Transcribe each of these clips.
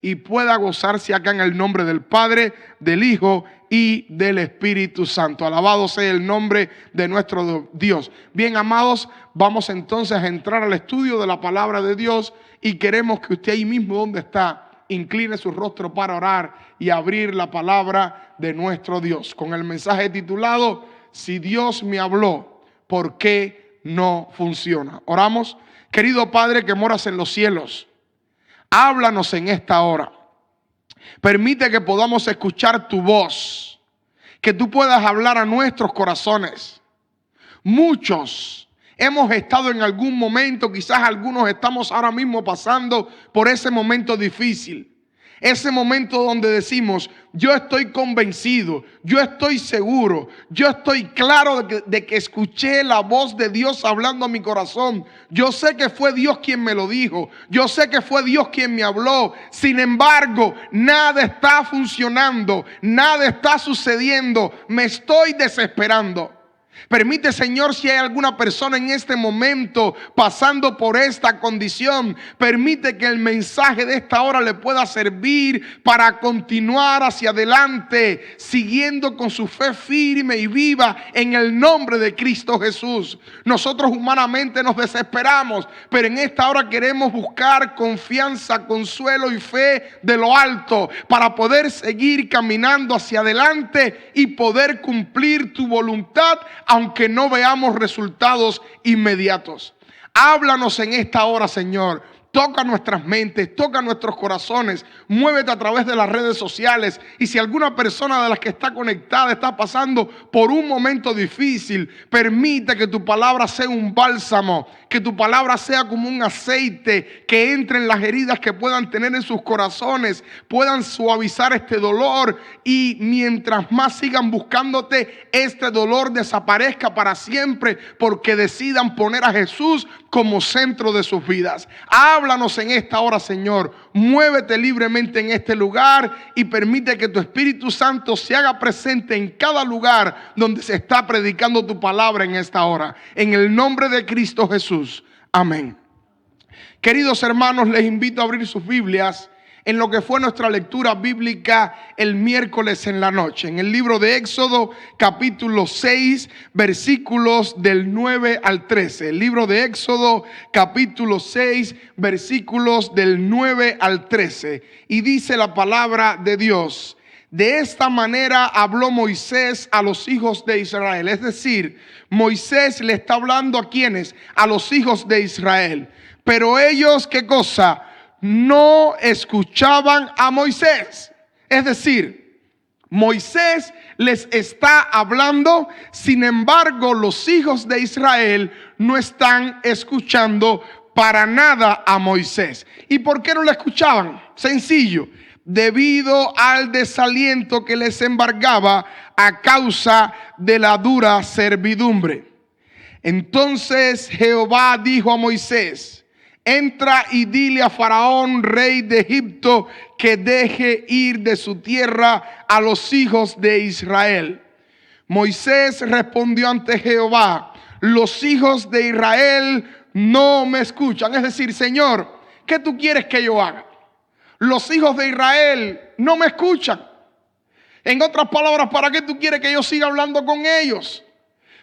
y pueda gozarse acá en el nombre del Padre, del Hijo y del Espíritu Santo. Alabado sea el nombre de nuestro Dios. Bien, amados, vamos entonces a entrar al estudio de la palabra de Dios y queremos que usted ahí mismo donde está incline su rostro para orar y abrir la palabra de nuestro Dios con el mensaje titulado: Si Dios me habló, ¿por qué no funciona? Oramos. Querido Padre que moras en los cielos, háblanos en esta hora. Permite que podamos escuchar tu voz, que tú puedas hablar a nuestros corazones. Muchos hemos estado en algún momento, quizás algunos estamos ahora mismo pasando por ese momento difícil. Ese momento donde decimos: yo estoy convencido, yo estoy seguro, yo estoy claro de que escuché la voz de Dios hablando a mi corazón. Yo sé que fue Dios quien me lo dijo, yo sé que fue Dios quien me habló. Sin embargo, nada está funcionando, nada está sucediendo, me estoy desesperando. Permite, Señor, si hay alguna persona en este momento pasando por esta condición, permite que el mensaje de esta hora le pueda servir para continuar hacia adelante, siguiendo con su fe firme y viva en el nombre de Cristo Jesús. Nosotros humanamente nos desesperamos, pero en esta hora queremos buscar confianza, consuelo y fe de lo alto para poder seguir caminando hacia adelante y poder cumplir tu voluntad, aunque no veamos resultados inmediatos. Háblanos en esta hora, Señor. Toca nuestras mentes, toca nuestros corazones, muévete a través de las redes sociales. Y si alguna persona de las que está conectada está pasando por un momento difícil, permite que tu palabra sea un bálsamo, que tu palabra sea como un aceite que entre en las heridas que puedan tener en sus corazones, puedan suavizar este dolor, y mientras más sigan buscándote, este dolor desaparezca para siempre, porque decidan poner a Jesús como centro de sus vidas. Háblanos en esta hora, Señor. Muévete libremente en este lugar y permite que tu Espíritu Santo se haga presente en cada lugar donde se está predicando tu palabra en esta hora. En el nombre de Cristo Jesús. Amén. Queridos hermanos, les invito a abrir sus Biblias en lo que fue nuestra lectura bíblica el miércoles en la noche, en el libro de Éxodo, capítulo 6, versículos del 9 al 13. El libro de Éxodo, capítulo 6, versículos del 9 al 13. Y dice la palabra de Dios: de esta manera habló Moisés a los hijos de Israel. Es decir, Moisés le está hablando ¿a quiénes? A los hijos de Israel. Pero ellos, ¿qué cosa? No escuchaban a Moisés. Es decir, Moisés les está hablando, sin embargo los hijos de Israel no están escuchando para nada a Moisés. ¿Y por qué no le escuchaban? Sencillo: debido al desaliento que les embargaba a causa de la dura servidumbre. Entonces Jehová dijo a Moisés: entra y dile a Faraón, rey de Egipto, que deje ir de su tierra a los hijos de Israel. Moisés respondió ante Jehová: los hijos de Israel no me escuchan. Es decir, Señor, ¿qué tú quieres que yo haga? Los hijos de Israel no me escuchan. En otras palabras, ¿para qué tú quieres que yo siga hablando con ellos?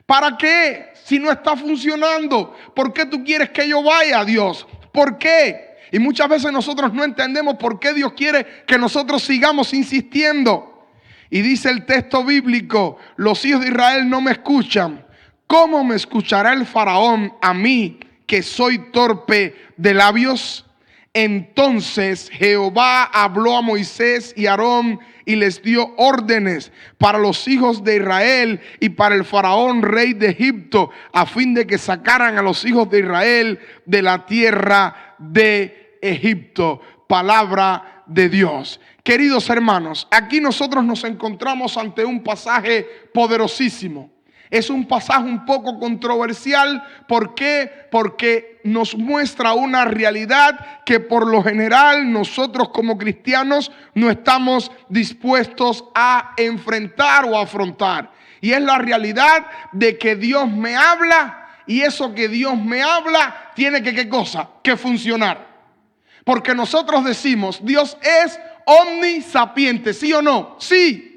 ¿Para qué? Si no está funcionando, ¿por qué tú quieres que yo vaya a Dios? ¿Por qué? Y muchas veces nosotros no entendemos por qué Dios quiere que nosotros sigamos insistiendo. Y dice el texto bíblico: los hijos de Israel no me escuchan. ¿Cómo me escuchará el faraón a mí, que soy torpe de labios? Entonces Jehová habló a Moisés y a Aarón y les dio órdenes para los hijos de Israel y para el faraón rey de Egipto, a fin de que sacaran a los hijos de Israel de la tierra de Egipto. Palabra de Dios. Queridos hermanos, aquí nosotros nos encontramos ante un pasaje poderosísimo. Es un pasaje un poco controversial. ¿Por qué? Porque nos muestra una realidad que por lo general nosotros como cristianos no estamos dispuestos a enfrentar o a afrontar. Y es la realidad de que Dios me habla, y eso que Dios me habla tiene que, ¿qué cosa? Que funcionar. Porque nosotros decimos, Dios es omnisapiente, ¿sí o no? Sí.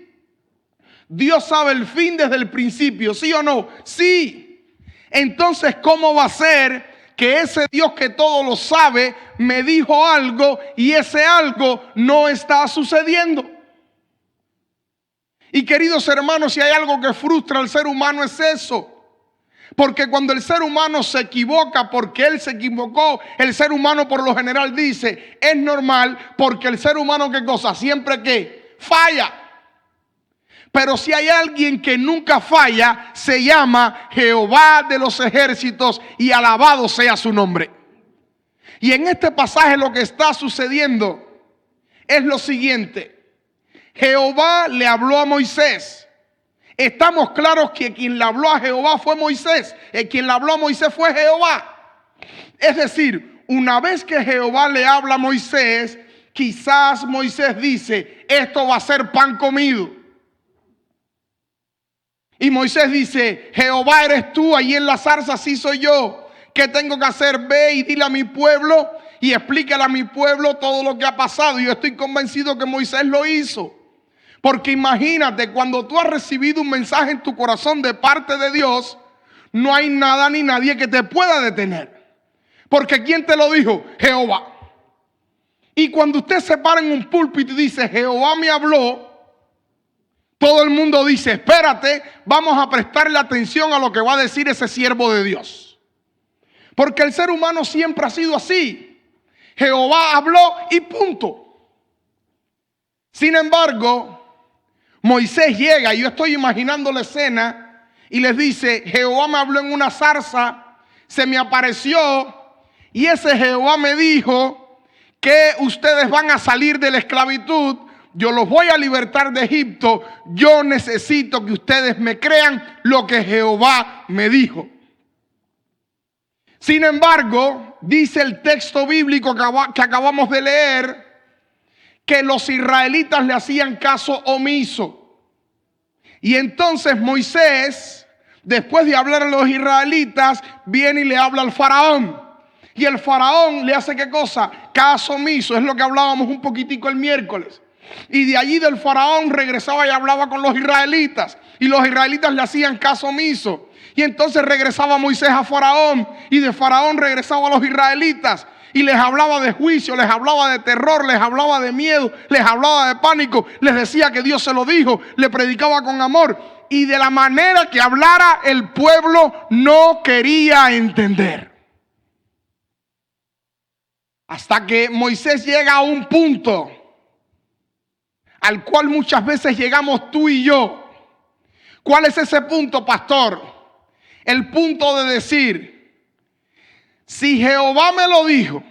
Dios sabe el fin desde el principio, ¿sí o no? Sí. Entonces, ¿cómo va a ser que ese Dios que todo lo sabe me dijo algo y ese algo no está sucediendo? Y queridos hermanos, si hay algo que frustra al ser humano es eso. Porque cuando el ser humano se equivoca, porque él se equivocó, el ser humano por lo general dice, es normal, porque el ser humano, ¿qué cosa? Siempre que falla. Pero si hay alguien que nunca falla, se llama Jehová de los ejércitos y alabado sea su nombre. Y en este pasaje lo que está sucediendo es lo siguiente. Jehová le habló a Moisés. Estamos claros que quien le habló a Jehová fue Moisés. Quien le habló a Moisés fue Jehová. Es decir, una vez que Jehová le habla a Moisés, quizás Moisés dice, esto va a ser pan comido. Y Moisés dice, Jehová eres tú, allí en la zarza sí soy yo. ¿Qué tengo que hacer? Ve y dile a mi pueblo y explícale a mi pueblo todo lo que ha pasado. Y yo estoy convencido que Moisés lo hizo. Porque imagínate, cuando tú has recibido un mensaje en tu corazón de parte de Dios, no hay nada ni nadie que te pueda detener. Porque ¿quién te lo dijo? Jehová. Y cuando usted se para en un púlpito y dice, Jehová me habló, todo el mundo dice, espérate, vamos a prestarle atención a lo que va a decir ese siervo de Dios. Porque el ser humano siempre ha sido así. Jehová habló y punto. Sin embargo, Moisés llega, y yo estoy imaginando la escena, y les dice, Jehová me habló en una zarza, se me apareció, y ese Jehová me dijo que ustedes van a salir de la esclavitud, yo los voy a libertar de Egipto, yo necesito que ustedes me crean lo que Jehová me dijo. Sin embargo, dice el texto bíblico que acabamos de leer, que los israelitas le hacían caso omiso. Y entonces Moisés, después de hablar a los israelitas, viene y le habla al faraón. Y el faraón le hace ¿qué cosa? Caso omiso, es lo que hablábamos un poquitico el miércoles. Y de allí del faraón regresaba y hablaba con los israelitas. Y los israelitas le hacían caso omiso. Y entonces regresaba Moisés a faraón. Y de faraón regresaba a los israelitas. Y les hablaba de juicio, les hablaba de terror, les hablaba de miedo, les hablaba de pánico, les decía que Dios se lo dijo, le predicaba con amor. Y de la manera que hablara, el pueblo no quería entender. Hasta que Moisés llega a un punto al cual muchas veces llegamos tú y yo. ¿Cuál es ese punto, pastor? El punto de decir, si Jehová me lo dijo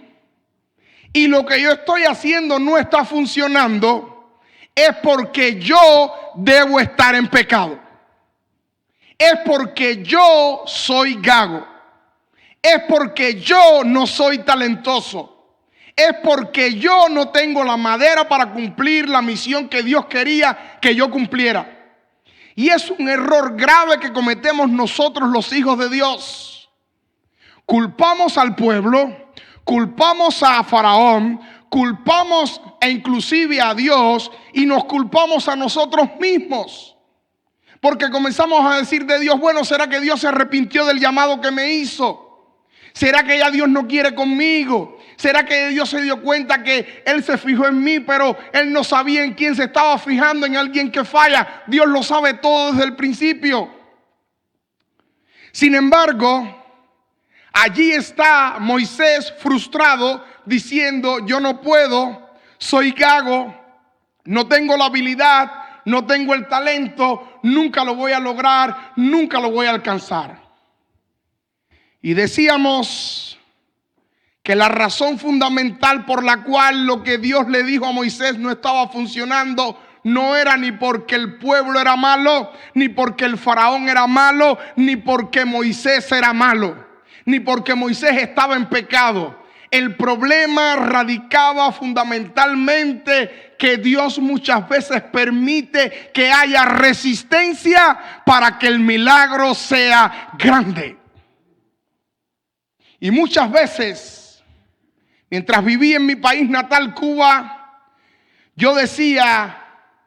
y lo que yo estoy haciendo no está funcionando, es porque yo debo estar en pecado. Es porque yo soy gago. Es porque yo no soy talentoso. Es porque yo no tengo la madera para cumplir la misión que Dios quería que yo cumpliera. Y es un error grave que cometemos nosotros los hijos de Dios. Culpamos al pueblo, culpamos a Faraón, culpamos e inclusive a Dios y nos culpamos a nosotros mismos. Porque comenzamos a decir de Dios, bueno, ¿será que Dios se arrepintió del llamado que me hizo? ¿Será que ya Dios no quiere conmigo? ¿Será que Dios se dio cuenta que Él se fijó en mí, pero Él no sabía en quién se estaba fijando, en alguien que falla? Dios lo sabe todo desde el principio. Sin embargo, allí está Moisés frustrado diciendo, yo no puedo, soy gago, no tengo la habilidad, no tengo el talento, nunca lo voy a lograr, nunca lo voy a alcanzar. Y decíamos que la razón fundamental por la cual lo que Dios le dijo a Moisés no estaba funcionando no era ni porque el pueblo era malo, ni porque el faraón era malo, ni porque Moisés era malo, ni porque Moisés estaba en pecado. El problema radicaba fundamentalmente que Dios muchas veces permite que haya resistencia para que el milagro sea grande. Y muchas veces Mientras viví en mi país natal, Cuba, yo decía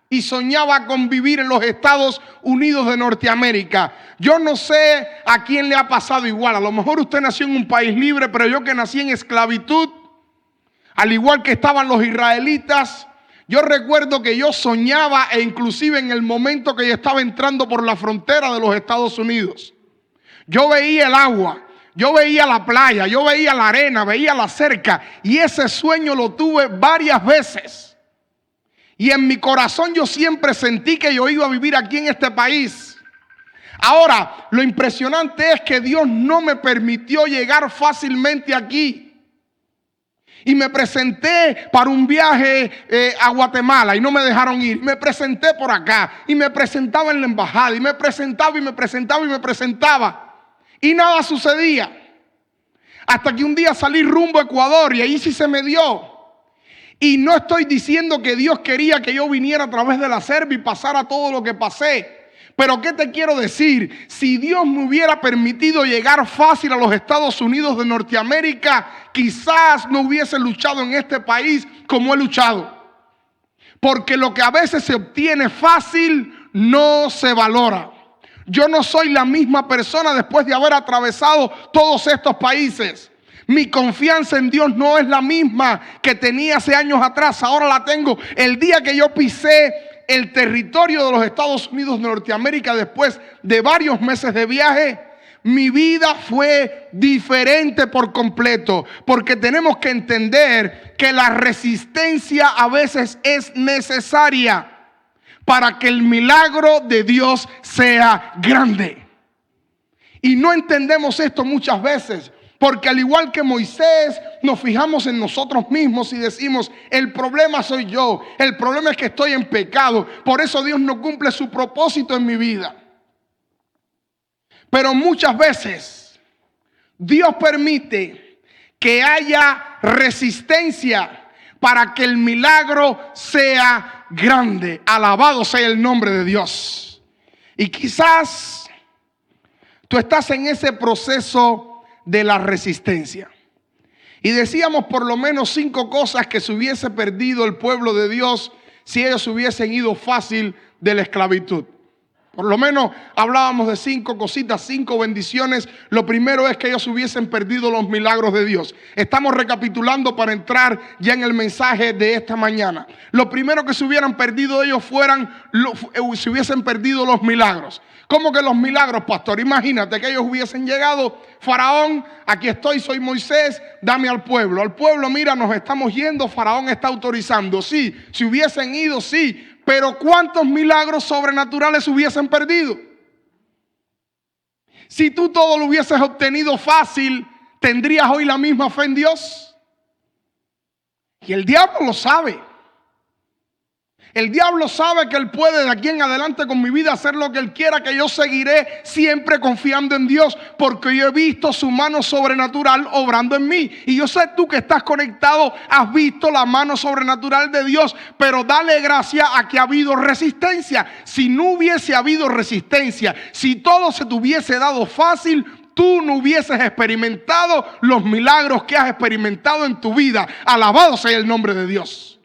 y soñaba con vivir en los Estados Unidos de Norteamérica. Yo no sé a quién le ha pasado igual. A lo mejor usted nació en un país libre, pero yo que nací en esclavitud, al igual que estaban los israelitas, yo recuerdo que yo soñaba, e inclusive en el momento que yo estaba entrando por la frontera de los Estados Unidos, yo veía el agua, yo veía la playa, yo veía la arena, veía la cerca, y ese sueño lo tuve varias veces. Y en mi corazón yo siempre sentí que yo iba a vivir aquí en este país. Ahora, lo impresionante es que Dios no me permitió llegar fácilmente aquí. Y me presenté para un viaje a Guatemala y no me dejaron ir. Me presenté por acá y me presentaba en la embajada y me presentaba y me presentaba y me presentaba. Y nada sucedía. Hasta que un día salí rumbo a Ecuador y ahí sí se me dio. Y no estoy diciendo que Dios quería que yo viniera a través de la selva y pasara todo lo que pasé. Pero ¿qué te quiero decir? Si Dios me hubiera permitido llegar fácil a los Estados Unidos de Norteamérica, quizás no hubiese luchado en este país como he luchado. Porque lo que a veces se obtiene fácil no se valora. Yo no soy la misma persona después de haber atravesado todos estos países. Mi confianza en Dios no es la misma que tenía hace años atrás. Ahora la tengo. El día que yo pisé el territorio de los Estados Unidos de Norteamérica, después de varios meses de viaje, mi vida fue diferente por completo. Porque tenemos que entender que la resistencia a veces es necesaria para que el milagro de Dios sea grande. Y no entendemos esto muchas veces. Porque al igual que Moisés, nos fijamos en nosotros mismos y decimos, el problema soy yo, el problema es que estoy en pecado, por eso Dios no cumple su propósito en mi vida. Pero muchas veces Dios permite que haya resistencia para que el milagro sea grande. Alabado sea el nombre de Dios. Y quizás tú estás en ese proceso de la resistencia. Y decíamos por lo menos 5 cosas que se hubiese perdido el pueblo de Dios si ellos hubiesen ido fácil de la esclavitud. Por lo menos hablábamos de 5 cositas, 5 bendiciones. Lo primero es que ellos hubiesen perdido los milagros de Dios. Estamos recapitulando para entrar ya en el mensaje de esta mañana. Lo primero que se hubieran perdido ellos se hubiesen perdido los milagros. ¿Cómo que los milagros, pastor? Imagínate que ellos hubiesen llegado, Faraón, aquí estoy, soy Moisés, dame al pueblo. Al pueblo, mira, nos estamos yendo, Faraón está autorizando. Sí, si hubiesen ido, sí. Pero ¿cuántos milagros sobrenaturales hubiesen perdido? Si tú todo lo hubieses obtenido fácil, ¿tendrías hoy la misma fe en Dios? Y el diablo lo sabe. El diablo sabe que él puede de aquí en adelante con mi vida hacer lo que él quiera, que yo seguiré siempre confiando en Dios, porque yo he visto su mano sobrenatural obrando en mí. Y yo sé, tú que estás conectado, has visto la mano sobrenatural de Dios, pero dale gracias a que ha habido resistencia. Si no hubiese habido resistencia, si todo se te hubiese dado fácil, tú no hubieses experimentado los milagros que has experimentado en tu vida. Alabado sea el nombre de Dios.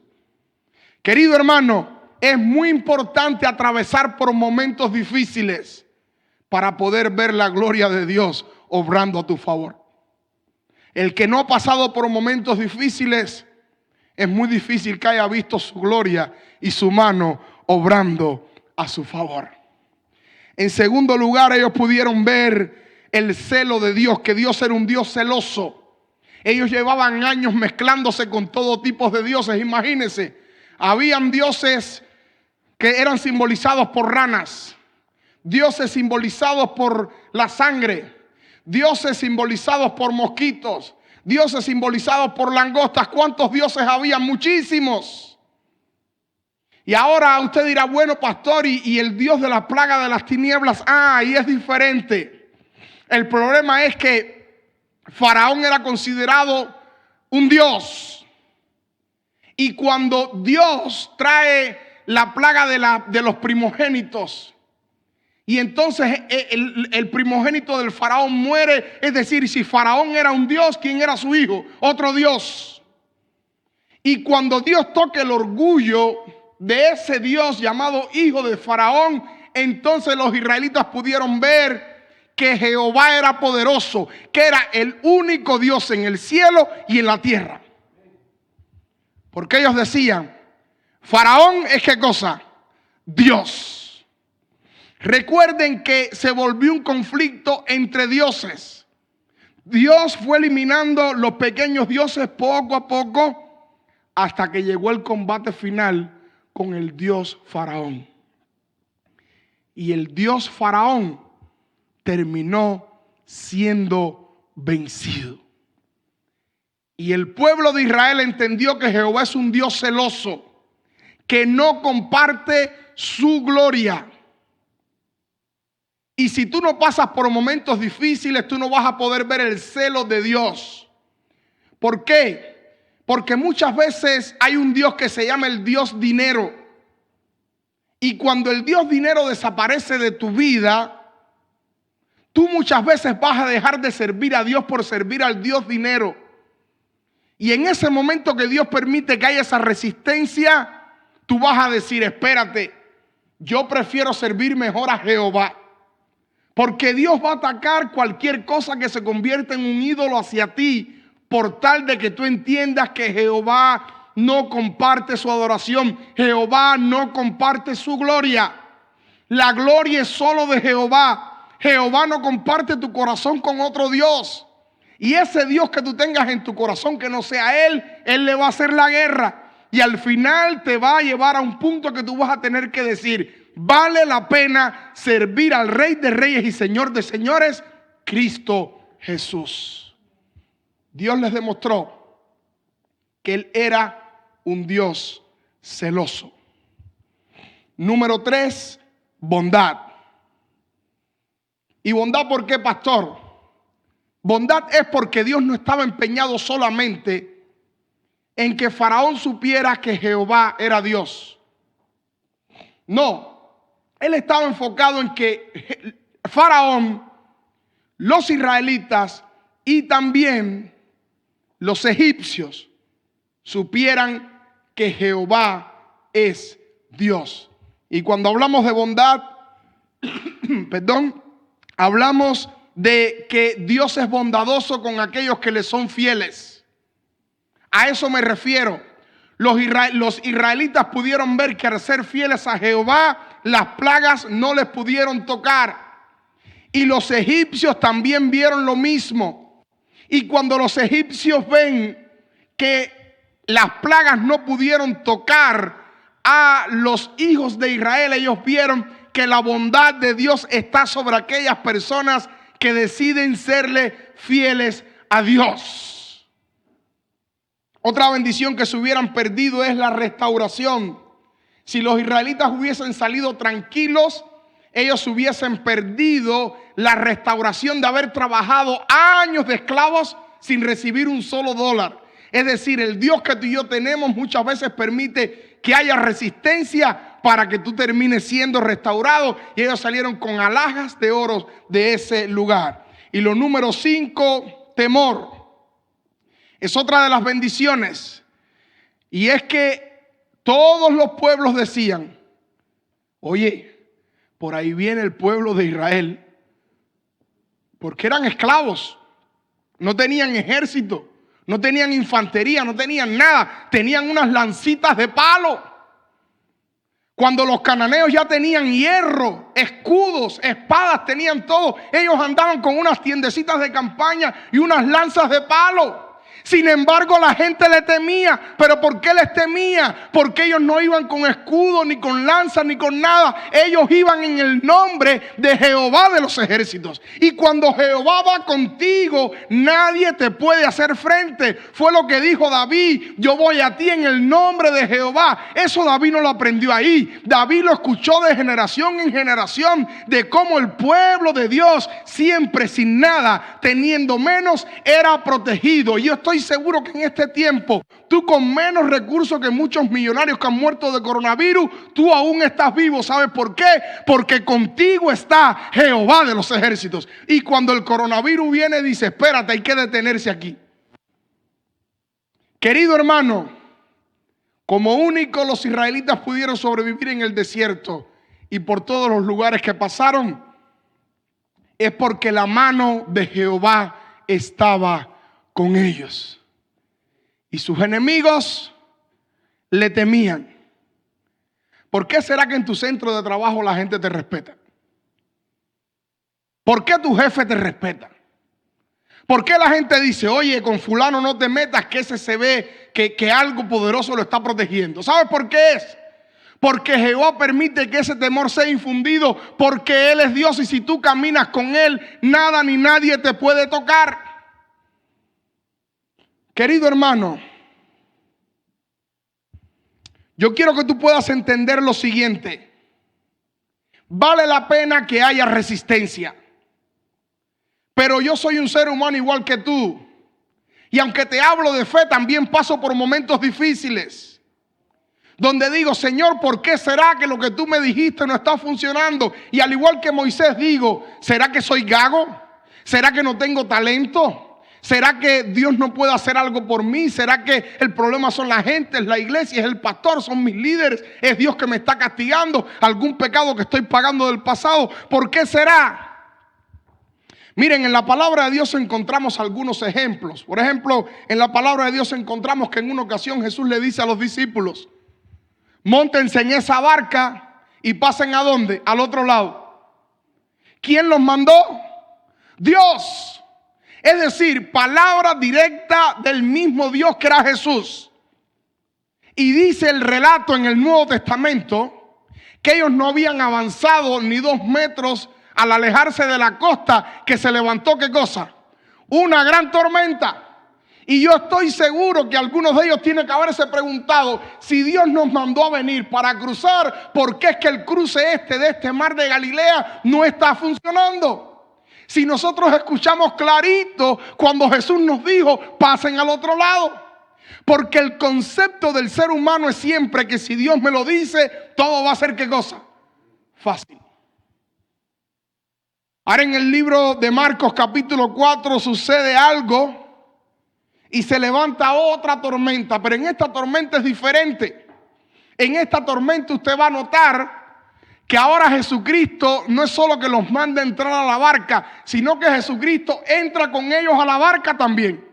Querido hermano, es muy importante atravesar por momentos difíciles para poder ver la gloria de Dios obrando a tu favor. El que no ha pasado por momentos difíciles, es muy difícil que haya visto su gloria y su mano obrando a su favor. En segundo lugar, ellos pudieron ver el celo de Dios, que Dios era un Dios celoso. Ellos llevaban años mezclándose con todo tipo de dioses, imagínense. Habían dioses que eran simbolizados por ranas, dioses simbolizados por la sangre, dioses simbolizados por mosquitos, dioses simbolizados por langostas. ¿Cuántos dioses había? Muchísimos. Y ahora usted dirá, bueno, pastor, y el Dios de la plaga de las tinieblas, ahí es diferente. El problema es que Faraón era considerado un dios. Y cuando Dios trae la plaga de los primogénitos, y entonces el primogénito del faraón muere, es decir, si Faraón era un dios, ¿quién era su hijo? Otro dios. Y cuando Dios toque el orgullo de ese Dios llamado hijo de Faraón, entonces los israelitas pudieron ver que Jehová era poderoso, que era el único Dios en el cielo y en la tierra. Porque ellos decían, Faraón es ¿qué cosa? Dios. Recuerden que se volvió un conflicto entre dioses. Dios fue eliminando los pequeños dioses poco a poco hasta que llegó el combate final con el Dios Faraón. Y el Dios Faraón terminó siendo vencido. Y el pueblo de Israel entendió que Jehová es un Dios celoso, que no comparte su gloria. Y si tú no pasas por momentos difíciles, tú no vas a poder ver el celo de Dios. ¿Por qué? Porque muchas veces hay un Dios que se llama el Dios dinero. Y cuando el Dios dinero desaparece de tu vida, tú muchas veces vas a dejar de servir a Dios por servir al Dios dinero. Y en ese momento que Dios permite que haya esa resistencia, tú vas a decir, espérate, yo prefiero servir mejor a Jehová. Porque Dios va a atacar cualquier cosa que se convierta en un ídolo hacia ti, por tal de que tú entiendas que Jehová no comparte su adoración. Jehová no comparte su gloria. La gloria es solo de Jehová. Jehová no comparte tu corazón con otro Dios. Y ese Dios que tú tengas en tu corazón que no sea Él le va a hacer la guerra. Y al final te va a llevar a un punto que tú vas a tener que decir, vale la pena servir al Rey de Reyes y Señor de Señores, Cristo Jesús. Dios les demostró que Él era un Dios celoso. Número 3, bondad. ¿Y bondad por qué, pastor? Bondad es porque Dios no estaba empeñado solamente en que Faraón supiera que Jehová era Dios. No, Él estaba enfocado en que Faraón, los israelitas y también los egipcios supieran que Jehová es Dios. Y cuando hablamos de bondad, hablamos de que Dios es bondadoso con aquellos que le son fieles. A eso me refiero. Los israelitas pudieron ver que al ser fieles a Jehová, las plagas no les pudieron tocar. Y los egipcios también vieron lo mismo. Y cuando los egipcios ven que las plagas no pudieron tocar a los hijos de Israel, ellos vieron que la bondad de Dios está sobre aquellas personas que deciden serle fieles a Dios. Otra bendición que se hubieran perdido es la restauración. Si los israelitas hubiesen salido tranquilos, ellos hubiesen perdido la restauración de haber trabajado años de esclavos sin recibir un solo dólar. Es decir, el Dios que tú y yo tenemos muchas veces permite que haya resistencia para que tú termines siendo restaurado. Y ellos salieron con alhajas de oro de ese lugar. Y lo número 5, temor. Es otra de las bendiciones. Y es que todos los pueblos decían, oye, por ahí viene el pueblo de Israel. Porque eran esclavos. No tenían ejército. No tenían infantería. No tenían nada. Tenían unas lancitas de palo. Cuando los cananeos ya tenían hierro, escudos, espadas, tenían todo. Ellos andaban con unas tiendecitas de campaña y unas lanzas de palo. Sin embargo, la gente le temía. ¿Pero por qué les temía? Porque ellos no iban con escudo, ni con lanza, ni con nada. Ellos iban en el nombre de Jehová de los ejércitos. Y cuando Jehová va contigo, nadie te puede hacer frente. Fue lo que dijo David: yo voy a ti en el nombre de Jehová. Eso David no lo aprendió ahí. David lo escuchó de generación en generación, de cómo el pueblo de Dios, siempre sin nada, teniendo menos, era protegido. Y yo estoy seguro que en este tiempo, tú con menos recursos que muchos millonarios que han muerto de coronavirus, tú aún estás vivo. ¿Sabes por qué? Porque contigo está Jehová de los ejércitos. Y cuando el coronavirus viene, dice: espérate, hay que detenerse aquí. Querido hermano, Como únicos los israelitas pudieron sobrevivir en el desierto y por todos los lugares que pasaron, es porque la mano de Jehová estaba con ellos. Y sus enemigos le temían. ¿Por qué será que en tu centro de trabajo la gente te respeta? ¿Por qué tu jefe te respeta? ¿Por qué la gente dice, oye, con fulano no te metas, que ese se ve que algo poderoso lo está protegiendo? ¿Sabes por qué es? Porque Jehová permite que ese temor sea infundido, porque Él es Dios y si tú caminas con Él, nada ni nadie te puede tocar. Querido hermano, yo quiero que tú puedas entender lo siguiente. Vale la pena que haya resistencia. Pero yo soy un ser humano igual que tú. Y aunque te hablo de fe, también paso por momentos difíciles. Donde digo, Señor, ¿por qué será que lo que tú me dijiste no está funcionando? Y al igual que Moisés digo, ¿será que soy gago? ¿Será que no tengo talento? ¿Será que Dios no puede hacer algo por mí? ¿Será que el problema son la gente, es la iglesia, es el pastor, son mis líderes? ¿Es Dios que me está castigando? ¿Algún pecado que estoy pagando del pasado? ¿Por qué será? Miren, en la palabra de Dios encontramos algunos ejemplos. Por ejemplo, en la palabra de Dios encontramos que en una ocasión Jesús le dice a los discípulos, móntense en esa barca y pasen ¿a dónde? Al otro lado. ¿Quién los mandó? Dios. Es decir, palabra directa del mismo Dios que era Jesús. Y dice el relato en el Nuevo Testamento que ellos no habían avanzado ni 2 metros al alejarse de la costa, que se levantó, ¿qué cosa? Una gran tormenta. Y yo estoy seguro que algunos de ellos tienen que haberse preguntado, si Dios nos mandó a venir para cruzar, ¿por qué es que el cruce de este mar de Galilea no está funcionando? Si nosotros escuchamos clarito cuando Jesús nos dijo, pasen al otro lado. Porque el concepto del ser humano es siempre que si Dios me lo dice, todo va a ser ¿qué cosa? Fácil. Ahora en el libro de Marcos capítulo 4 sucede algo y se levanta otra tormenta, pero en esta tormenta es diferente. En esta tormenta usted va a notar que ahora Jesucristo no es solo que los manda a entrar a la barca, sino que Jesucristo entra con ellos a la barca también.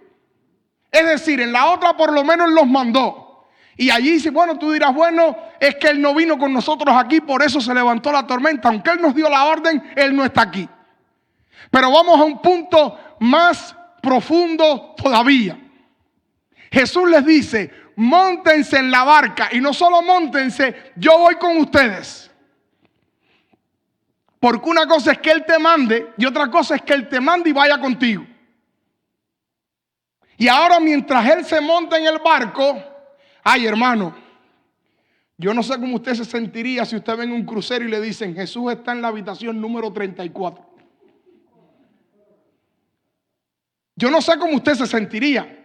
Es decir, en la otra por lo menos los mandó. Y allí dice, bueno, tú dirás, bueno, es que Él no vino con nosotros aquí, por eso se levantó la tormenta. Aunque Él nos dio la orden, Él no está aquí. Pero vamos a un punto más profundo todavía. Jesús les dice, móntense en la barca. Y no solo móntense, yo voy con ustedes. Porque una cosa es que Él te mande y otra cosa es que Él te mande y vaya contigo. Y ahora mientras Él se monta en el barco, ay hermano, yo no sé cómo usted se sentiría si usted ve en un crucero y le dicen, Jesús está en la habitación número 34. Yo no sé cómo usted se sentiría.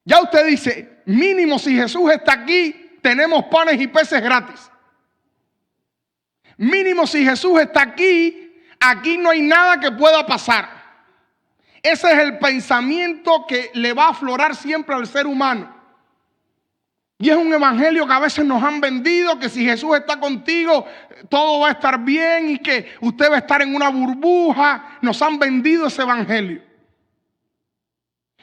Ya usted dice, mínimo si Jesús está aquí, tenemos panes y peces gratis. Mínimo si Jesús está aquí, aquí no hay nada que pueda pasar. Ese es el pensamiento que le va a aflorar siempre al ser humano. Y es un evangelio que a veces nos han vendido, que si Jesús está contigo, todo va a estar bien y que usted va a estar en una burbuja. Nos han vendido ese evangelio.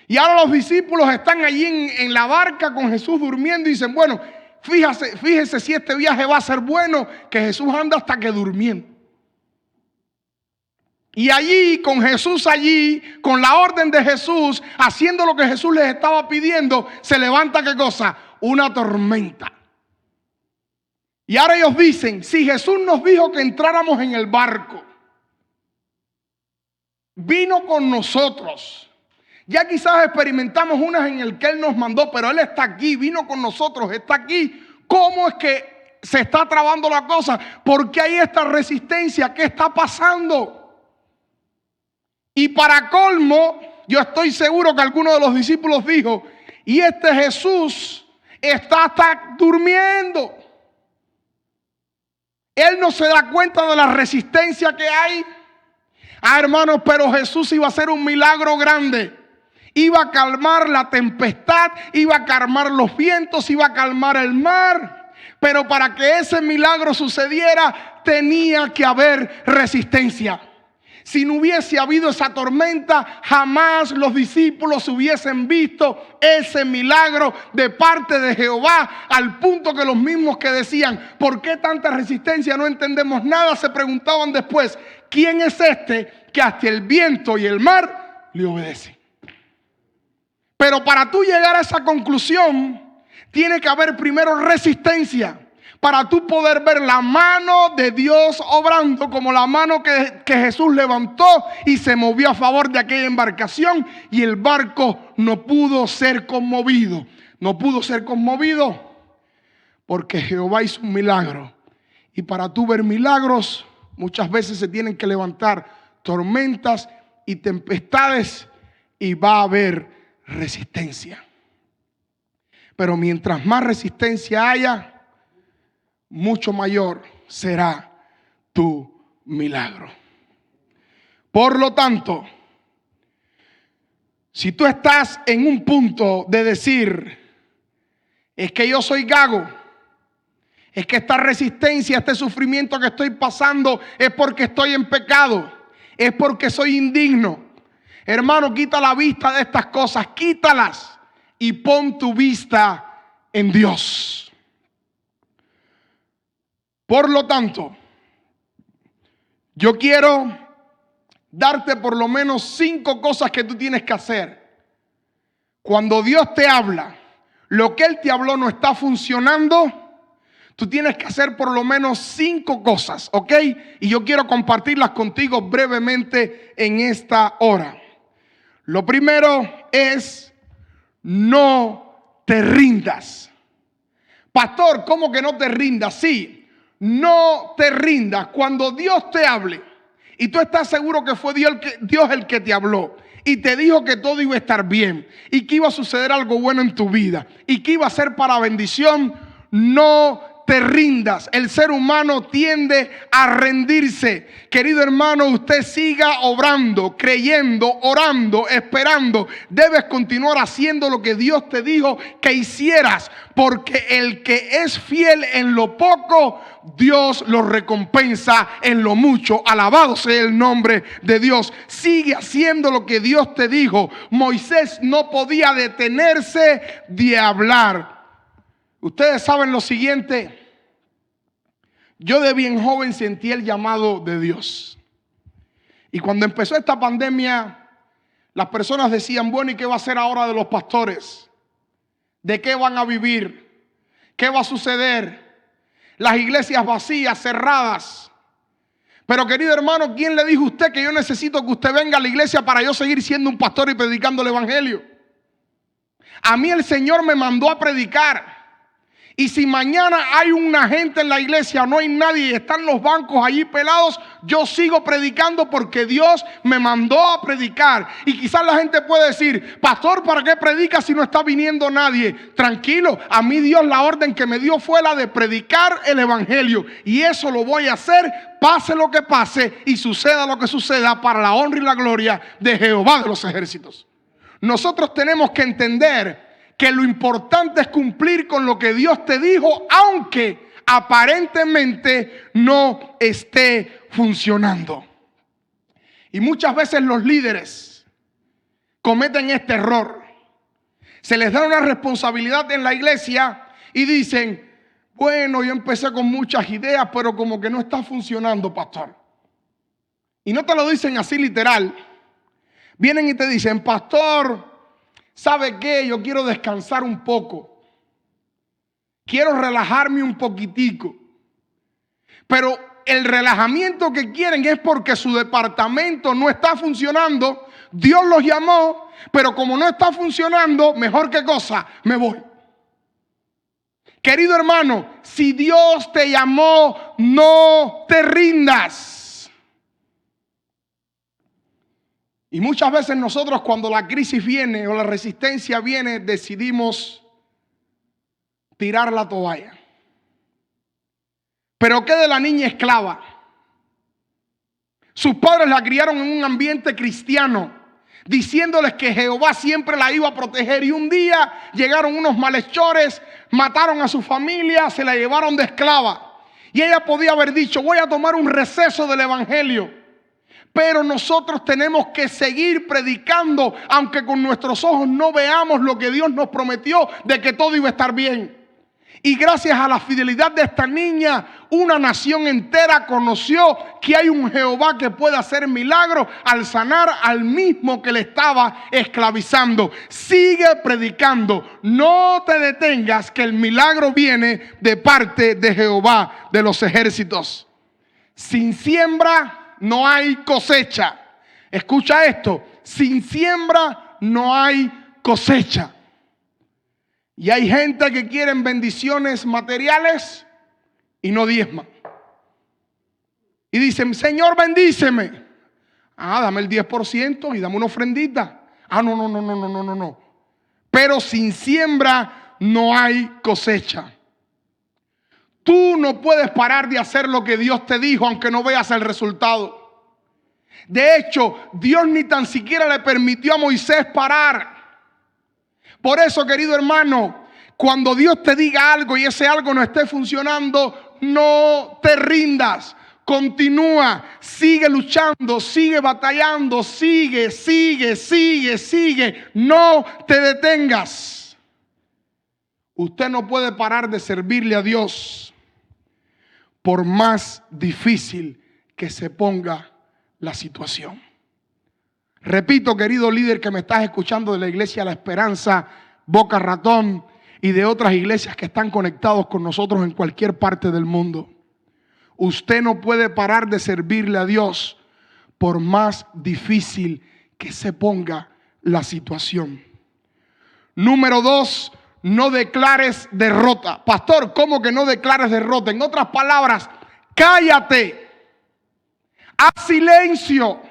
Y ahora los discípulos están allí en la barca con Jesús durmiendo y dicen, bueno, fíjese si este viaje va a ser bueno, que Jesús anda hasta que durmiendo. Y allí, con Jesús allí, con la orden de Jesús, haciendo lo que Jesús les estaba pidiendo, se levanta ¿qué cosa? Una tormenta. Y ahora ellos dicen, si Jesús nos dijo que entráramos en el barco, vino con nosotros. Ya quizás experimentamos unas en el que Él nos mandó, pero Él está aquí, vino con nosotros, está aquí. ¿Cómo es que se está trabando la cosa? ¿Por qué hay esta resistencia? ¿Qué está pasando? Y para colmo, yo estoy seguro que alguno de los discípulos dijo, y este Jesús está hasta durmiendo. Él no se da cuenta de la resistencia que hay. Ah, hermanos, pero Jesús iba a hacer un milagro grande. Iba a calmar la tempestad, iba a calmar los vientos, iba a calmar el mar. Pero para que ese milagro sucediera, tenía que haber resistencia. Si no hubiese habido esa tormenta, jamás los discípulos hubiesen visto ese milagro de parte de Jehová, al punto que los mismos que decían, ¿por qué tanta resistencia? No entendemos nada. Se preguntaban después, ¿quién es este que hasta el viento y el mar le obedecen? Pero para tú llegar a esa conclusión, tiene que haber primero resistencia. Para tú poder ver la mano de Dios obrando, como la mano que Jesús levantó y se movió a favor de aquella embarcación, y el barco no pudo ser conmovido. No pudo ser conmovido porque Jehová hizo un milagro. Y para tú ver milagros, muchas veces se tienen que levantar tormentas y tempestades, y va a haber resistencia. Pero mientras más resistencia haya, mucho mayor será tu milagro. Por lo tanto, si tú estás en un punto de decir, es que yo soy gago, es que esta resistencia, este sufrimiento que estoy pasando es porque estoy en pecado, es porque soy indigno, hermano, quita la vista de estas cosas, quítalas y pon tu vista en Dios. Por lo tanto, yo quiero darte por lo menos 5 cosas que tú tienes que hacer. Cuando Dios te habla, lo que Él te habló no está funcionando, tú tienes que hacer por lo menos 5 cosas, ¿ok? Y yo quiero compartirlas contigo brevemente en esta hora. Lo primero es, no te rindas. Pastor, ¿cómo que no te rindas? Sí. No te rindas. Cuando Dios te hable y tú estás seguro que fue Dios el que te habló y te dijo que todo iba a estar bien y que iba a suceder algo bueno en tu vida y que iba a ser para bendición, no te rindas. El ser humano tiende a rendirse. Querido hermano, usted siga obrando, creyendo, orando, esperando. Debes continuar haciendo lo que Dios te dijo que hicieras, porque el que es fiel en lo poco, Dios lo recompensa en lo mucho. Alabado sea el nombre de Dios. Sigue haciendo lo que Dios te dijo. Moisés no podía detenerse de hablar. Ustedes saben lo siguiente. Yo de bien joven sentí el llamado de Dios. Y cuando empezó esta pandemia, las personas decían, bueno, ¿y qué va a ser ahora de los pastores? ¿De qué van a vivir? ¿Qué va a suceder? Las iglesias vacías, cerradas. Pero querido hermano, ¿quién le dijo a usted que yo necesito que usted venga a la iglesia para yo seguir siendo un pastor y predicando el evangelio? A mí el Señor me mandó a predicar. Y si mañana hay una gente en la iglesia, no hay nadie y están los bancos allí pelados, yo sigo predicando porque Dios me mandó a predicar. Y quizás la gente puede decir, pastor, ¿para qué predica si no está viniendo nadie? Tranquilo, a mí Dios la orden que me dio fue la de predicar el evangelio. Y eso lo voy a hacer, pase lo que pase y suceda lo que suceda, para la honra y la gloria de Jehová de los ejércitos. Nosotros tenemos que entender que lo importante es cumplir con lo que Dios te dijo, aunque aparentemente no esté funcionando. Y muchas veces los líderes cometen este error. Se les da una responsabilidad en la iglesia y dicen, bueno, yo empecé con muchas ideas, pero como que no está funcionando, pastor. Y no te lo dicen así literal. Vienen y te dicen, pastor, ¿sabe qué? Yo quiero descansar un poco. Quiero relajarme un poquitico. Pero el relajamiento que quieren es porque su departamento no está funcionando. Dios los llamó, pero como no está funcionando, mejor que cosa, me voy. Querido hermano, si Dios te llamó, no te rindas. Y muchas veces nosotros, cuando la crisis viene o la resistencia viene, decidimos tirar la toalla. Pero ¿qué de la niña esclava? Sus padres la criaron en un ambiente cristiano. diciéndoles que Jehová siempre la iba a proteger. Y un día llegaron unos malhechores, mataron a su familia, se la llevaron de esclava. Y ella podía haber dicho: voy a tomar un receso del evangelio. Pero nosotros tenemos que seguir predicando, aunque con nuestros ojos no veamos lo que Dios nos prometió de que todo iba a estar bien. Y gracias a la fidelidad de esta niña, una nación entera conoció que hay un Jehová que puede hacer milagros al sanar al mismo que le estaba esclavizando. Sigue predicando, no te detengas, que el milagro viene de parte de Jehová de los ejércitos. Sin siembra no hay cosecha. Escucha esto: sin siembra no hay cosecha. Y hay gente que quiere bendiciones materiales y no diezman. Y dicen: Señor, bendíceme. Dame el 10% y dame una ofrendita. No. Pero sin siembra no hay cosecha. Tú no puedes parar de hacer lo que Dios te dijo aunque no veas el resultado. De hecho, Dios ni tan siquiera le permitió a Moisés parar. Por eso, querido hermano, cuando Dios te diga algo y ese algo no esté funcionando, no te rindas. Continúa, sigue luchando, sigue batallando, sigue. No te detengas. Usted no puede parar de servirle a Dios por más difícil que se ponga la situación. Repito, querido líder que me estás escuchando de la iglesia La Esperanza, Boca Ratón y de otras iglesias que están conectados con nosotros en cualquier parte del mundo. Usted no puede parar de servirle a Dios por más difícil que se ponga la situación. Número 2, no declares derrota. Pastor, ¿cómo que no declares derrota? En otras palabras, cállate. Haz silencio.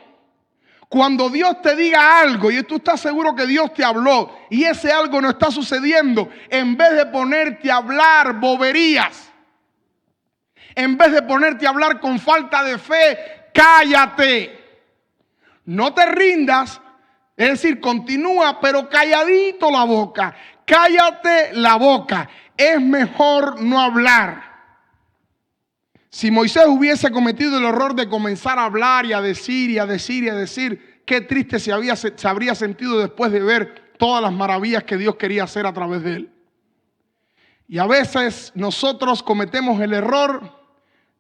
Cuando Dios te diga algo y tú estás seguro que Dios te habló y ese algo no está sucediendo, en vez de ponerte a hablar boberías, en vez de ponerte a hablar con falta de fe, cállate. No te rindas, es decir, continúa, pero calladito la boca. Cállate la boca. Es mejor no hablar. Si Moisés hubiese cometido el error de comenzar a hablar y a decir, qué triste se habría sentido después de ver todas las maravillas que Dios quería hacer a través de él. Y a veces nosotros cometemos el error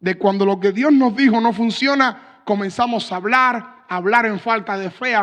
de cuando lo que Dios nos dijo no funciona, comenzamos a hablar en falta de fe,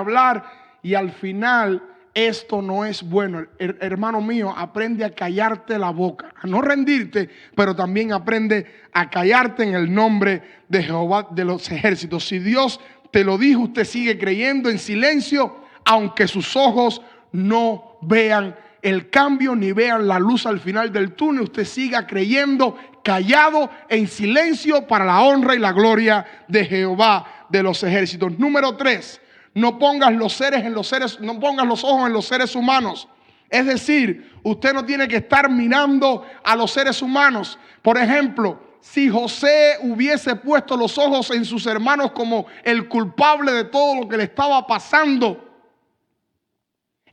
y al final esto no es bueno. Hermano mío, aprende a callarte la boca, a no rendirte, pero también aprende a callarte en el nombre de Jehová de los ejércitos. Si Dios te lo dijo, usted sigue creyendo en silencio, aunque sus ojos no vean el cambio ni vean la luz al final del túnel. Usted siga creyendo, callado, en silencio, para la honra y la gloria de Jehová de los ejércitos. Número 3. No pongas los ojos en los seres humanos. Es decir, usted no tiene que estar mirando a los seres humanos. Por ejemplo, si José hubiese puesto los ojos en sus hermanos como el culpable de todo lo que le estaba pasando,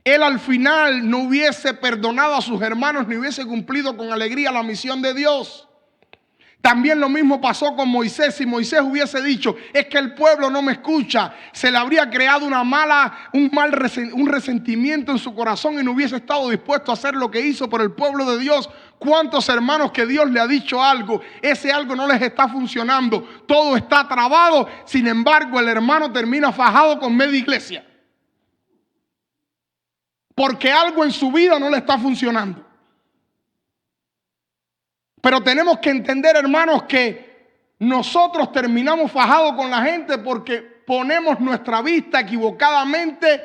él al final no hubiese perdonado a sus hermanos ni hubiese cumplido con alegría la misión de Dios. También lo mismo pasó con Moisés. Si Moisés hubiese dicho: es que el pueblo no me escucha, se le habría creado un resentimiento en su corazón y no hubiese estado dispuesto a hacer lo que hizo por el pueblo de Dios. ¿Cuántos hermanos que Dios le ha dicho algo? Ese algo no les está funcionando, todo está trabado. Sin embargo, el hermano termina fajado con media iglesia, porque algo en su vida no le está funcionando. Pero tenemos que entender, hermanos, que nosotros terminamos fajados con la gente porque ponemos nuestra vista equivocadamente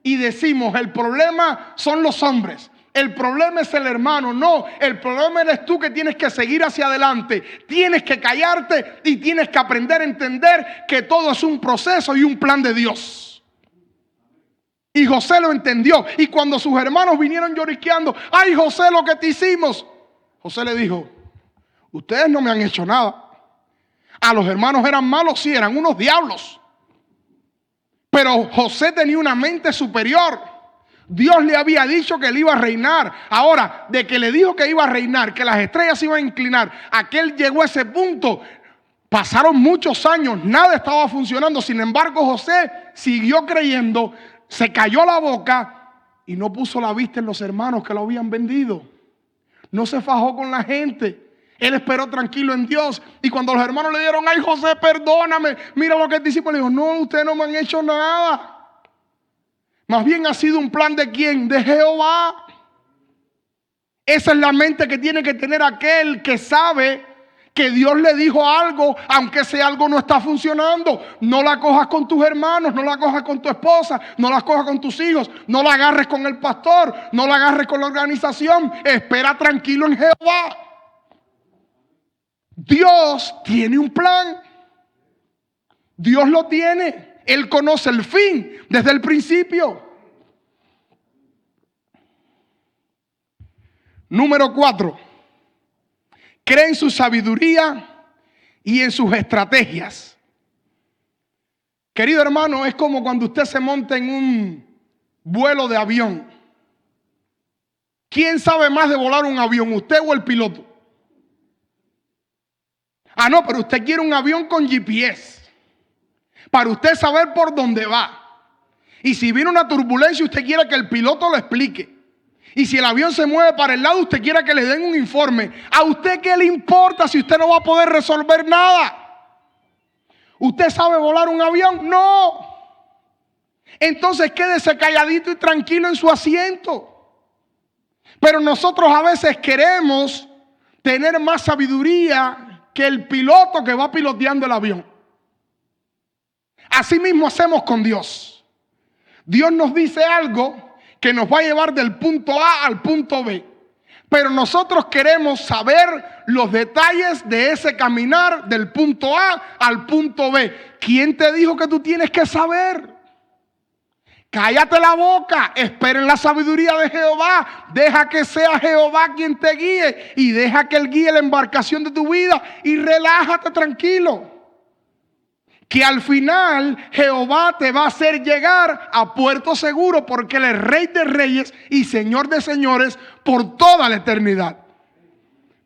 y decimos: el problema son los hombres, el problema es el hermano. No, el problema eres tú, que tienes que seguir hacia adelante, tienes que callarte y tienes que aprender a entender que todo es un proceso y un plan de Dios. Y José lo entendió, y cuando sus hermanos vinieron lloriqueando: ¡ay, José, lo que te hicimos! José le dijo: ustedes no me han hecho nada. A los hermanos eran malos, sí, eran unos diablos. Pero José tenía una mente superior. Dios le había dicho que él iba a reinar. Ahora, de que le dijo que iba a reinar, que las estrellas se iban a inclinar, a que él llegó a ese punto, pasaron muchos años, nada estaba funcionando. Sin embargo, José siguió creyendo, se cayó la boca y no puso la vista en los hermanos que lo habían vendido. No se fajó con la gente. Él esperó tranquilo en Dios. Y cuando los hermanos le dieron, ay José, perdóname, mira lo que el discípulo le dijo, no, ustedes no me han hecho nada. Más bien ha sido un plan ¿de quién? De Jehová. Esa es la mente que tiene que tener aquel que sabe que Dios le dijo algo, aunque ese algo no está funcionando. No la cojas con tus hermanos, no la cojas con tu esposa, no la cojas con tus hijos, no la agarres con el pastor, no la agarres con la organización. Espera tranquilo en Jehová. Dios tiene un plan. Dios lo tiene. Él conoce el fin desde el principio. Número 4. Cree en su sabiduría y en sus estrategias. Querido hermano, es como cuando usted se monta en un vuelo de avión. ¿Quién sabe más de volar un avión, usted o el piloto? Ah, no, pero usted quiere un avión con GPS. Para usted saber por dónde va. Y si viene una turbulencia, usted quiere que el piloto lo explique. Y si el avión se mueve para el lado, usted quiere que le den un informe. ¿A usted qué le importa si usted no va a poder resolver nada? ¿Usted sabe volar un avión? No. Entonces quédese calladito y tranquilo en su asiento. Pero nosotros a veces queremos tener más sabiduría que el piloto que va piloteando el avión. Así mismo hacemos con Dios. Dios nos dice algo que nos va a llevar del punto A al punto B. Pero nosotros queremos saber los detalles de ese caminar del punto A al punto B. ¿Quién te dijo que tú tienes que saber? Cállate la boca, espera en la sabiduría de Jehová. Deja que sea Jehová quien te guíe y deja que Él guíe la embarcación de tu vida y relájate tranquilo. Que al final Jehová te va a hacer llegar a puerto seguro porque Él es Rey de reyes y Señor de señores por toda la eternidad.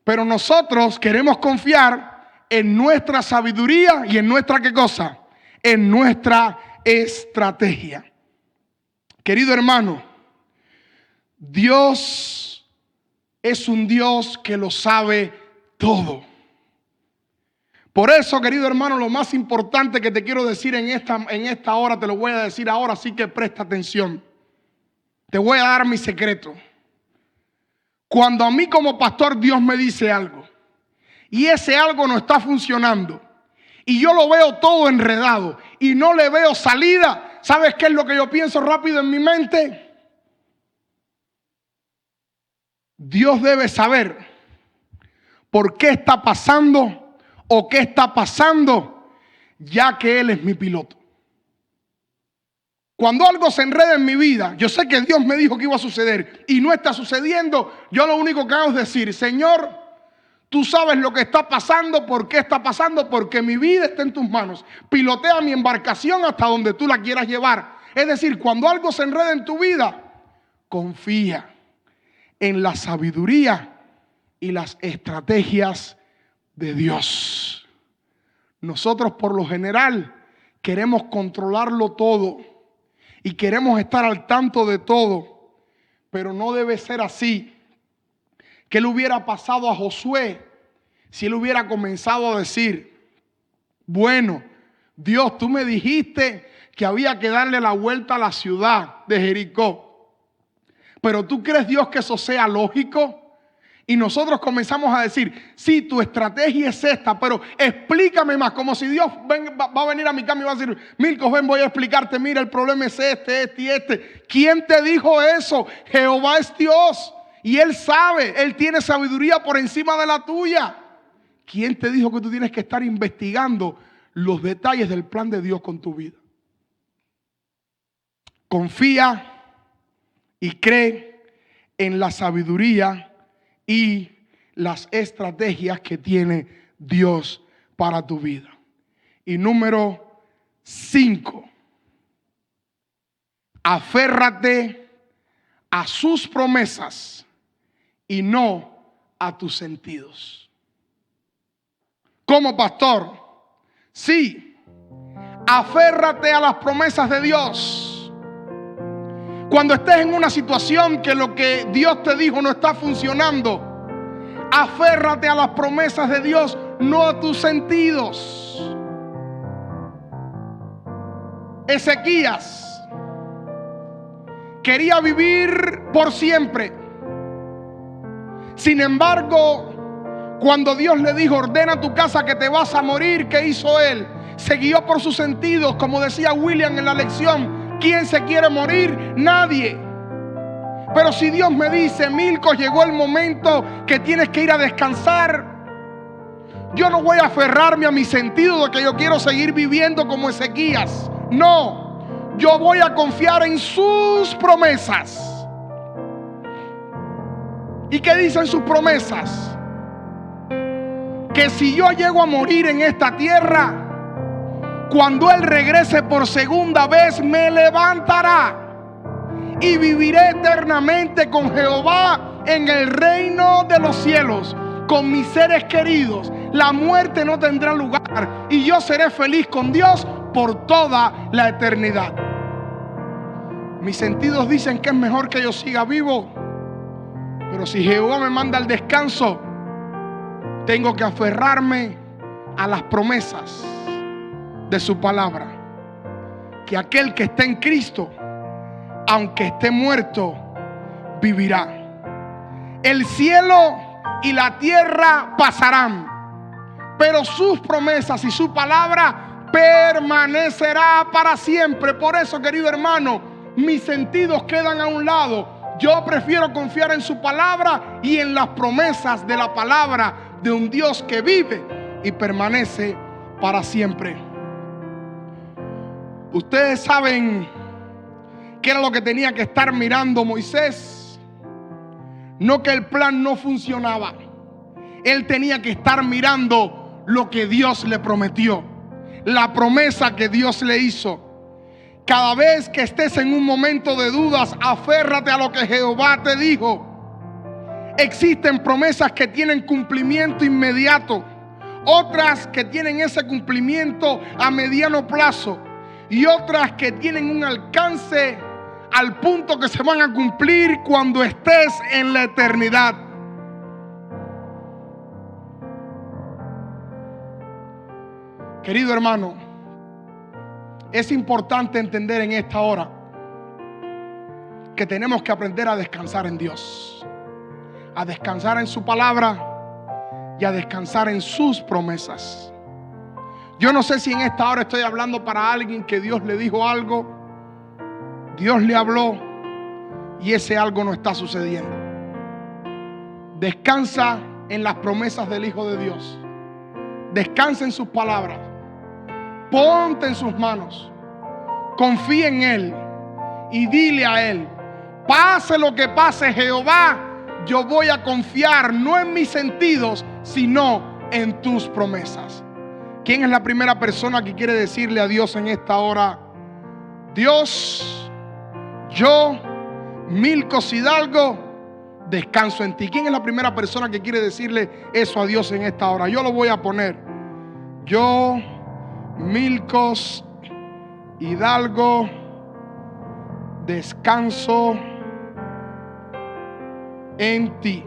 Pero nosotros queremos confiar en nuestra sabiduría y en nuestra ¿qué cosa? En nuestra estrategia. Querido hermano, Dios es un Dios que lo sabe todo. Por eso, querido hermano, lo más importante que te quiero decir en esta hora, te lo voy a decir ahora, así que presta atención. Te voy a dar mi secreto. Cuando a mí como pastor Dios me dice algo y ese algo no está funcionando y yo lo veo todo enredado y no le veo salida, ¿sabes qué es lo que yo pienso rápido en mi mente? Dios debe saber por qué está pasando o qué está pasando, ya que Él es mi piloto. Cuando algo se enreda en mi vida, yo sé que Dios me dijo que iba a suceder y no está sucediendo, yo lo único que hago es decir, Señor, tú sabes lo que está pasando, por qué está pasando, porque mi vida está en tus manos. Pilotea mi embarcación hasta donde tú la quieras llevar. Es decir, cuando algo se enreda en tu vida, confía en la sabiduría y las estrategias de Dios. Nosotros por lo general queremos controlarlo todo y queremos estar al tanto de todo, pero no debe ser así. ¿Qué le hubiera pasado a Josué si él hubiera comenzado a decir, bueno, Dios, tú me dijiste que había que darle la vuelta a la ciudad de Jericó, pero tú crees, Dios, que eso sea lógico? Y nosotros comenzamos a decir, sí, tu estrategia es esta, pero explícame más, como si Dios va a venir a mi cama y va a decir, Milko, ven, voy a explicarte, mira, el problema es este y este. ¿Quién te dijo eso? Jehová es Dios y Él sabe, Él tiene sabiduría por encima de la tuya. ¿Quién te dijo que tú tienes que estar investigando los detalles del plan de Dios con tu vida? Confía y cree en la sabiduría y las estrategias que tiene Dios para tu vida. Y número 5, Aférrate a sus promesas y no a tus sentidos. Como pastor, sí, aférrate a las promesas de Dios. Cuando estés en una situación que lo que Dios te dijo no está funcionando, aférrate a las promesas de Dios, no a tus sentidos. Ezequías quería vivir por siempre. Sin embargo, cuando Dios le dijo, ordena tu casa que te vas a morir, ¿qué hizo él? Se guió por sus sentidos, como decía William en la lección. ¿Quién se quiere morir? Nadie. Pero si Dios me dice, Milcos, llegó el momento que tienes que ir a descansar, yo no voy a aferrarme a mi sentido de que yo quiero seguir viviendo como Ezequías. No. Yo voy a confiar en sus promesas. ¿Y qué dicen sus promesas? Que si yo llego a morir en esta tierra, cuando Él regrese por segunda vez, me levantará y viviré eternamente con Jehová en el reino de los cielos, con mis seres queridos. La muerte no tendrá lugar y yo seré feliz con Dios por toda la eternidad. Mis sentidos dicen que es mejor que yo siga vivo, pero si Jehová me manda al descanso, tengo que aferrarme a las promesas de su palabra. Que aquel que está en Cristo, aunque esté muerto, vivirá. El cielo y la tierra pasarán, pero sus promesas y su palabra permanecerá para siempre. Por eso, querido hermano, mis sentidos quedan a un lado. Yo prefiero confiar en su palabra y en las promesas de la palabra de un Dios que vive y permanece para siempre. Ustedes saben qué era lo que tenía que estar mirando Moisés. No que el plan no funcionaba. Él tenía que estar mirando lo que Dios le prometió, la promesa que Dios le hizo. Cada vez que estés en un momento de dudas, aférrate a lo que Jehová te dijo. Existen promesas que tienen cumplimiento inmediato, otras que tienen ese cumplimiento a mediano plazo y otras que tienen un alcance al punto que se van a cumplir cuando estés en la eternidad. Querido hermano, es importante entender en esta hora que tenemos que aprender a descansar en Dios, a descansar en su palabra y a descansar en sus promesas. Yo no sé si en esta hora estoy hablando para alguien que Dios le dijo algo, Dios le habló y ese algo no está sucediendo. Descansa en las promesas del Hijo de Dios. Descansa en sus palabras. Ponte en sus manos. Confía en Él y dile a Él: pase lo que pase, Jehová, yo voy a confiar no en mis sentidos, sino en tus promesas. ¿Quién es la primera persona que quiere decirle a Dios en esta hora: Dios, yo, Milcos Hidalgo, descanso en ti? ¿Quién es la primera persona que quiere decirle eso a Dios en esta hora? Yo lo voy a poner. Yo, Milcos Hidalgo, descanso en ti.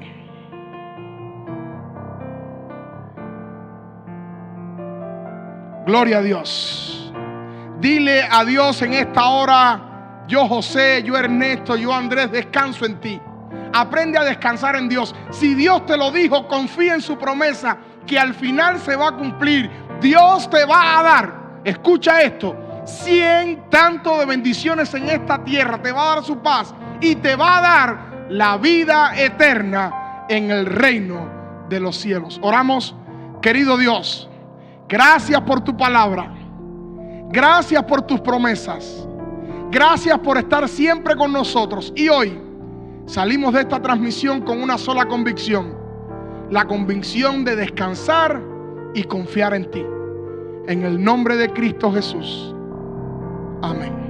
Gloria a Dios. Dile a Dios en esta hora: yo José, yo Ernesto, yo Andrés, descanso en ti. Aprende a descansar en Dios. Si Dios te lo dijo, confía en su promesa, que al final se va a cumplir. Dios te va a dar, escucha esto, 100 tanto de bendiciones en esta tierra. Te va a dar su paz y te va a dar la vida eterna en el reino de los cielos. Oramos. Querido Dios, gracias por tu palabra. Gracias por tus promesas. Gracias por estar siempre con nosotros. Y hoy salimos de esta transmisión con una sola convicción: la convicción de descansar y confiar en ti. En el nombre de Cristo Jesús. Amén.